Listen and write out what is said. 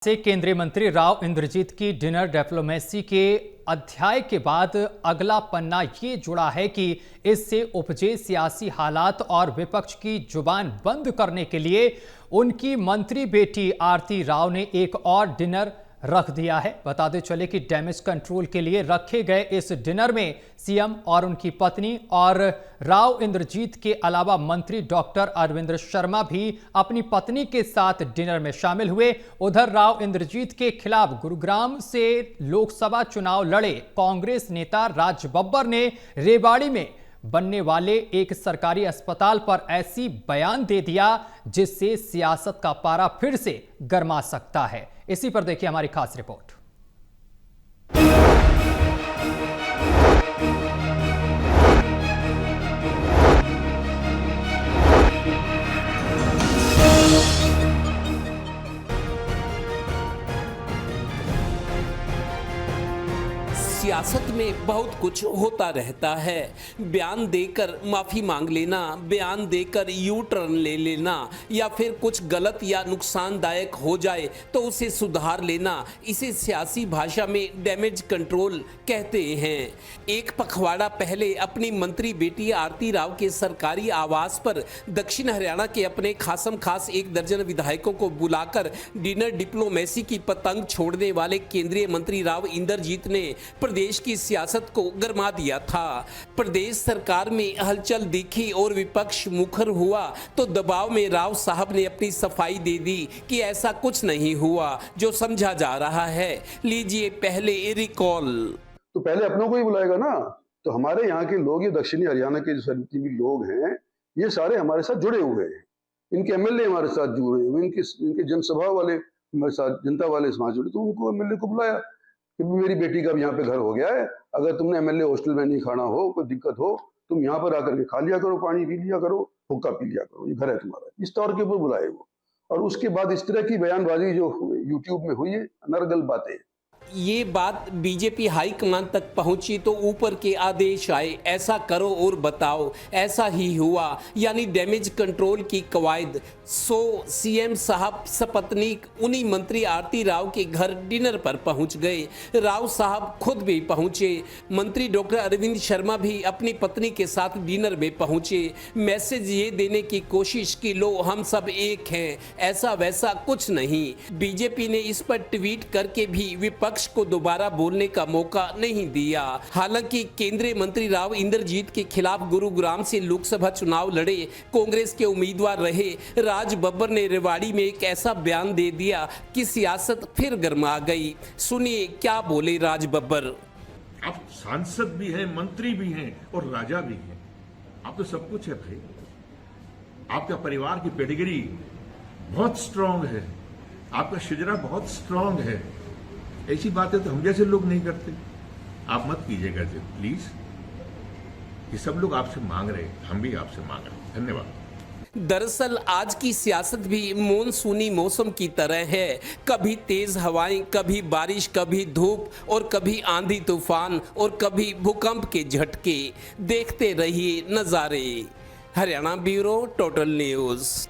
से केंद्रीय मंत्री राव इंद्रजीत की डिनर डिप्लोमेसी के अध्याय के बाद अगला पन्ना ये जुड़ा है कि इससे उपजे सियासी हालात और विपक्ष की जुबान बंद करने के लिए उनकी मंत्री बेटी आरती राव ने एक और डिनर रख दिया है। बताते चले कि डैमेज कंट्रोल के लिए रखे गए इस डिनर में सीएम और उनकी पत्नी और राव इंद्रजीत के अलावा मंत्री डॉक्टर अरविंद शर्मा भी अपनी पत्नी के साथ डिनर में शामिल हुए। उधर राव इंद्रजीत के खिलाफ गुरुग्राम से लोकसभा चुनाव लड़े कांग्रेस नेता राज बब्बर ने रेवाड़ी में बनने वाले एक सरकारी अस्पताल पर ऐसी बयान दे दिया जिससे सियासत का पारा फिर से गर्मा सकता है। इसी पर देखिए हमारी खास रिपोर्ट। सियासत में बहुत कुछ होता रहता है। बयान देकर माफी मांग लेना, बयान देकर यू टर्न ले लेना या फिर कुछ गलत या नुकसानदायक हो जाए तो उसे सुधार लेना, इसे सियासी भाषा में डैमेज कंट्रोल कहते हैं। एक पखवाड़ा पहले अपनी मंत्री बेटी आरती राव के सरकारी आवास पर दक्षिण हरियाणा के अपने खासम खास 1 दर्जन विधायकों को बुलाकर डिनर डिप्लोमेसी की पतंग छोड़ने वाले केंद्रीय मंत्री राव इंद्रजीत ने प्रदेश की सियासत को गरमा दिया था। प्रदेश सरकार में हलचल दिखी और विपक्ष मुखर हुआ तो दबाव में राव साहब ने अपनी सफाई दे दी कि ऐसा कुछ नहीं हुआ जो समझा जा रहा है। लीजिए पहले रिकॉल। तो पहले अपनों को ही बुलाएगा ना। तो हमारे यहाँ के लोग, ये दक्षिणी हरियाणा के जो जितने भी लोग हैं, ये सारे हमारे साथ जुड़े हुए हैं। इनके एमएलए हमारे साथ जुड़े हुए, इनके जनसभा वाले हमारे साथ, जनता वाले समाज जुड़े, तो उनको एमएलए को बुलाया कि मेरी बेटी का यहाँ पे घर हो गया है, अगर तुमने एमएलए हॉस्टल में नहीं खाना हो, कोई दिक्कत हो, तुम यहाँ पर आकर के खा लिया करो, पानी पी लिया करो, हुक्का पी लिया करो, ये घर है तुम्हारा। इस तौर के ऊपर बुलाए वो। और उसके बाद इस तरह की बयानबाजी जो यूट्यूब में हुई है, अनर्गल बातें। ये बात बीजेपी हाईकमान तक पहुंची तो ऊपर के आदेश आए, ऐसा करो और बताओ। ऐसा ही हुआ, यानी डैमेज कंट्रोल की कवायद। सीएम साहब सपत्नीक उन्हीं मंत्री आरती राव के घर डिनर पर पहुंच गए। राव साहब खुद भी पहुंचे। मंत्री डॉक्टर अरविंद शर्मा भी अपनी पत्नी के साथ डिनर में पहुंचे। मैसेज ये देने की कोशिश कि लो हम सब एक हैं, ऐसा वैसा कुछ नहीं। बीजेपी ने इस पर ट्वीट करके भी विपक्ष को दोबारा बोलने का मौका नहीं दिया। हालांकि केंद्रीय मंत्री राव इंद्रजीत के खिलाफ गुरुग्राम से लोकसभा चुनाव लड़े कांग्रेस के उम्मीदवार रहे राज बब्बर ने रेवाड़ी में एक ऐसा बयान दे दिया कि सियासत फिर गर्मा गई। सुनिए क्या बोले राज बब्बर। आप सांसद भी हैं, मंत्री भी हैं और राजा भी हैं। आप तो सब कुछ है भाई। आपका परिवार की पेडिग्री बहुत स्ट्रांग है, आपका शिजरा बहुत स्ट्रांग है। ऐसी बातें तो हम जैसे लोग नहीं करते। आप मत कीजिएगा प्लीज। ये सब लोग आपसे मांग रहे हैं, हम भी आपसे मांग रहे हैं। धन्यवाद। दरअसल आज की सियासत भी मॉनसूनी मौसम की तरह है। कभी तेज हवाएं, कभी बारिश, कभी धूप और कभी आंधी तूफान और कभी भूकंप के झटके। देखते रहिए नजारे। Haryana bureau total news.